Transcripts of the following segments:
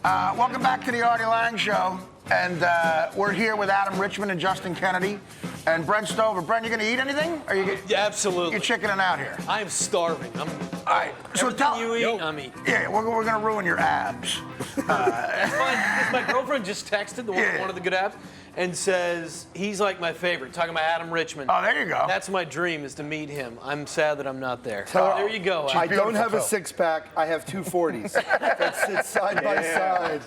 Welcome back to the Artie Lange Show. And we're here with Adam Richman and Justin Kennedy and Brent Stover. Brent, you going to eat anything? Or Yeah, absolutely. You're chickening out here. I am starving. All right. So Everything you eat, I'm eating. Yeah, we're going to ruin your abs. That's fine, because my girlfriend just texted, one of the good apps, and says he's like my favorite, talking about Adam Richman. Oh, there you go. That's my dream, is to meet him. I'm sad that I'm not there. There you go. I don't have a six-pack. I have two 40s that sit side by side.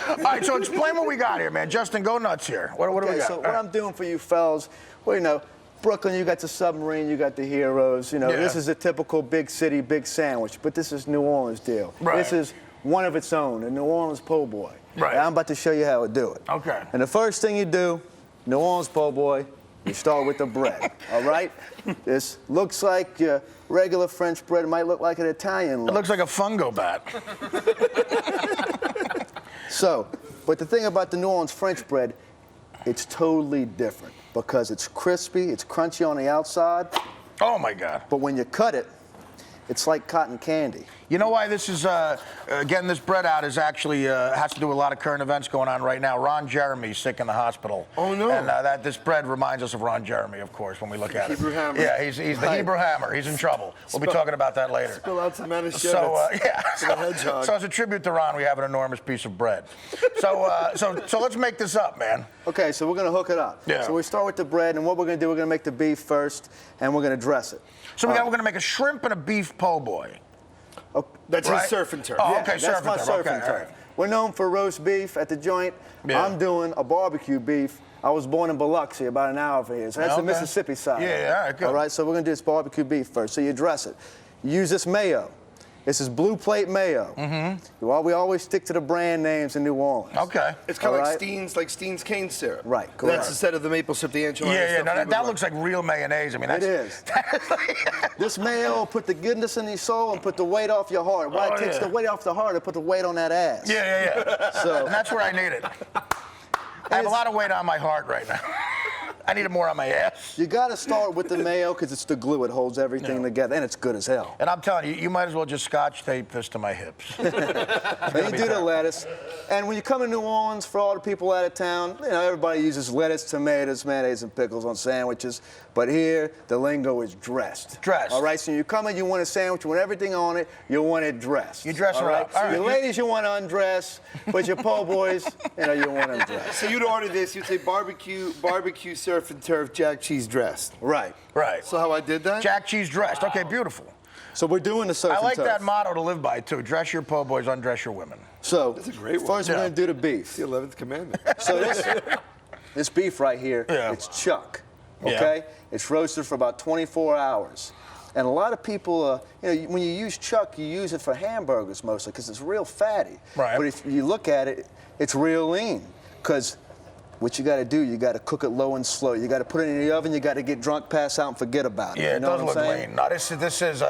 All right, so explain what we got here, man. Justin, go nuts here. What do we got? So what I'm doing for you fellas, well, you know, Brooklyn, you got the submarine, you got the heroes. You know, this is a typical big city, big sandwich, but this is New Orleans deal. Right. This is one of its own, a New Orleans po' boy. Right. And I'm about to show you how to do it. Okay. And the first thing you do, New Orleans po' boy, you start with the bread, all right? This looks like your regular French bread. It might look like an Italian loaf. It looks like a fungo bat. So, but the thing about the New Orleans French bread, it's totally different because it's crispy, it's crunchy on the outside, Oh, my God. but when you cut it, it's like cotton candy. You know why this is, getting this bread out is actually, has to do with a lot of current events going on right now. Ron Jeremy's sick in the hospital. Oh, no. And this bread reminds us of Ron Jeremy, of course, when we look at Hebrew it. Hammer. Yeah, he's the Hebrew Hammer. He's in trouble. We'll be talking about that later. Spill out some Manischewitz So, yeah. for the hedgehog. So as a tribute to Ron, we have an enormous piece of bread. So let's make this up, man. Okay, so we're gonna hook it up. Yeah. So we start with the bread, and what we're gonna do, we're gonna make the beef first, and we're gonna dress it. So we're gonna make a shrimp and a beef po' boy. Oh, That's Right? his surf and turf. Oh, yeah, okay, that's surf and my turf. surf Okay, and all turf. right. We're known for roast beef at the joint. Yeah. I'm doing a barbecue beef. I was born in Biloxi, about an hour from here. So that's the Okay. Mississippi side. Yeah, all right, good. All right, so we're gonna do this barbecue beef first. So you dress it. You use this mayo. This is Blue Plate mayo. Mm-hmm. Well, we always stick to the brand names in New Orleans. Okay. It's kind of All like right. Steen's cane syrup. Right, That's correct. instead of the maple syrup, the anchovy. Yeah, no, that looks like real mayonnaise. I mean, that's... It is. This mayo will put the goodness in your soul and put the weight off your heart. Why it takes the weight off the heart, it put the weight on that ass. Yeah. So And that's where I need it. I have a lot of weight on my heart right now. I need it more on my ass. you got to start with the mayo because it's the glue. It holds everything together, and it's good as hell. And I'm telling you, you might as well just scotch tape this to my hips. Then you do the lettuce. And when you come to New Orleans, for all the people out of town, you know, everybody uses lettuce, tomatoes, mayonnaise, and pickles on sandwiches. But here, the lingo is dressed. Dressed. All right, so you come in, you want a sandwich, you want everything on it, you want it dressed. You dress all her right? up. All right. Your ladies, you want to undress, but your po' boys, you know, you want them dressed. So you'd order this, you'd say barbecue surf and turf, jack cheese dressed. Right. Right. So how I did that? Jack cheese dressed. Okay, beautiful. So we're doing the surf I and like turf. that motto to live by, too. Dress your po' boys, undress your women. So That's a great one. first we're Yeah. going to do the beef. The 11th commandment. So this beef right here, Yeah. it's chuck, Yeah. okay? It's roasted for about 24 hours. And a lot of people, you know, when you use chuck, you use it for hamburgers mostly because it's real fatty. Right. But if you look at it, it's real lean because what you got to do, you got to cook it low and slow. You got to put it in the oven. You got to get drunk, pass out, and forget about it. Yeah, you it know does what I'm look saying? lean. No, this is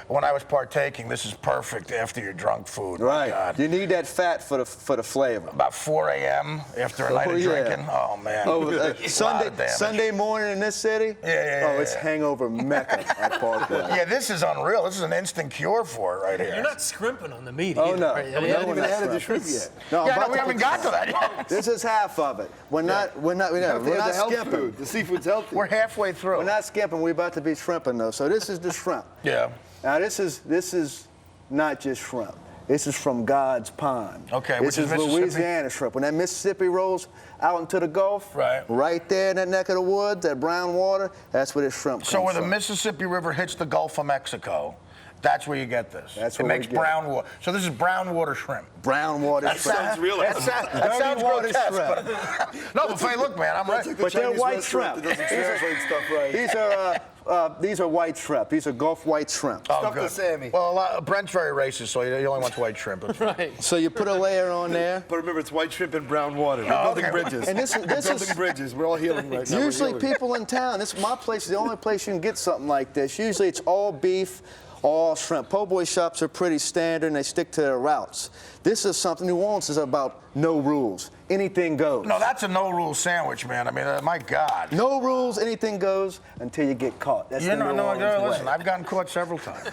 when I was partaking, this is perfect after your drunk food. My Right. God. You need that fat for the flavor. About 4 a.m. after a night of yeah. drinking. Oh, man. Oh, A lot Sunday, of damage. Sunday morning in this city? Yeah, Oh, it's hangover mecca at Parkway. Yeah, this is unreal. This is an instant cure for it right here. You're not scrimping on the meat Oh, either, no. right? No, We haven't we're even not added the shrimp. shrimp yet. No, I'm Yeah, no, about we to haven't put got to that yet. This is half of it. We're not The skimping. food. The seafood's healthy. We're halfway through. We're not skimping. We're about to be shrimping though. So this is the shrimp. Yeah. Now this is not just shrimp. This is from God's pond. Okay, This which is is Mississippi? Louisiana shrimp. When that Mississippi rolls out into the Gulf, Right. there in that neck of the woods, that brown water, that's where this shrimp comes So where the from. Mississippi River hits the Gulf of Mexico, that's where you get this. That's it where we makes get it. brown water. So this is brown water shrimp. Brown water That shrimp. sounds real. That Dirty sounds water grotesque. shrimp. But, no, but Faye, look, man, I'm right. But they're Chinese white restaurant shrimp. that doesn't translate stuff right. These are white shrimp. These are Gulf white shrimp. Oh, Stuff good. the Sammy. Well, Brent's very racist, so he only wants white shrimp. Right. So you put a layer on there. But remember, it's white shrimp and brown water. We're Oh, building okay. bridges. And this We're building is bridges. We're all healing right now. We're usually healing. people in town. This my place is the only place you can get something like this. Usually it's all beef, all shrimp. Po' boy shops are pretty standard and they stick to their routes. This is something, New Orleans is about no rules. Anything goes. No, that's a no-rule sandwich, man. I mean, my God. No rules, anything goes until you get caught. That's You the know, New no, Orleans listen, way. I've gotten caught several times.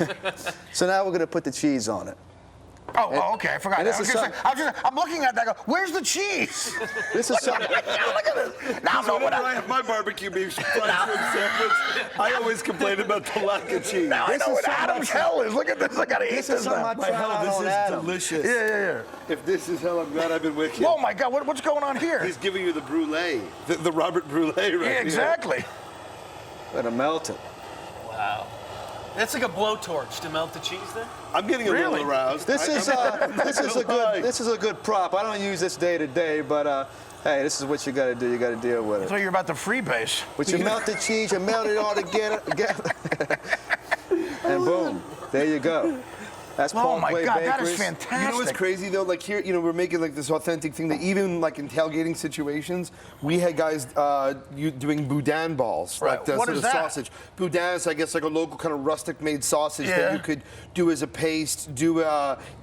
So now we're gonna put the cheese on it. Oh, okay. I forgot. and I this was is gonna say, I'm looking at that. I go, where's the cheese? This is something. Look at this. Now I'm So going whenever I have my barbecue beef fried shrimp sandwich, I always complain about the lack of cheese. Now I This know is what something Adam's I- hell is. Look at this. I gotta eat This this is something now. I My tried hell, out this on is Adam. delicious. Yeah. If this is hell, I'm glad I've been with you. Oh my God, what's going on here? He's giving you the brulee, the Robert Brulee right Yeah, here. exactly. Let it melt it. Wow. That's like a blowtorch to melt the cheese then? I'm getting a Really? little aroused. This is a good prop. I don't use this day to day, but hey, this is what you got to do. You got to deal with So it. you're about to freebase. But you melt the cheese, you melt it all together, and boom, there you go. That's Oh my Parkway God, that Bakeries. is fantastic. You know what's crazy though? Like here, we're making like this authentic thing that even like in tailgating situations, we had guys doing boudin balls, Right. like the What sort is of that? sausage. Boudin is, I guess, like a local kind of rustic made sausage Yeah. that you could do as a paste, do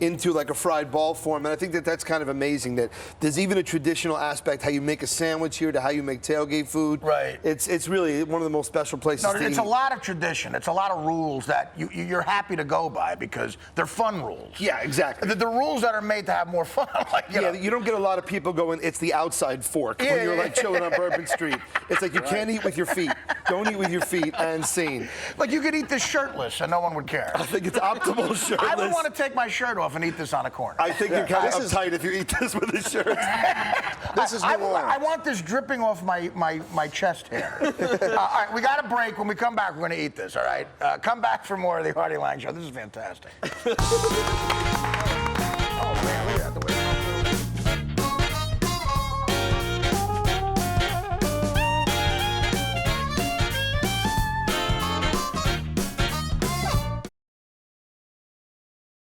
into like a fried ball form. And I think that that's kind of amazing that there's even a traditional aspect how you make a sandwich here to how you make tailgate food. Right. It's really one of the most special places No, to it's eat. a lot of tradition. It's a lot of rules that you're happy to go by because they're fun rules. Yeah, exactly. The rules that are made to have more fun. Like, you know. You don't get a lot of people going, it's the outside fork when you're like chilling on Bourbon Street. It's like you can't eat with your feet. Don't eat with your feet and scene. Like you could eat this shirtless and no one would care. I think it's optimal shirtless. I would want to take my shirt off and eat this on a corner. I think you're kind of This is- uptight if you eat this with a shirt. This is I New Orleans. want this dripping off my chest hair. All right, we got a break. When we come back, we're going to eat this, all right? Come back for more of the Artie Lange Show. This is fantastic. Oh, man, look at that.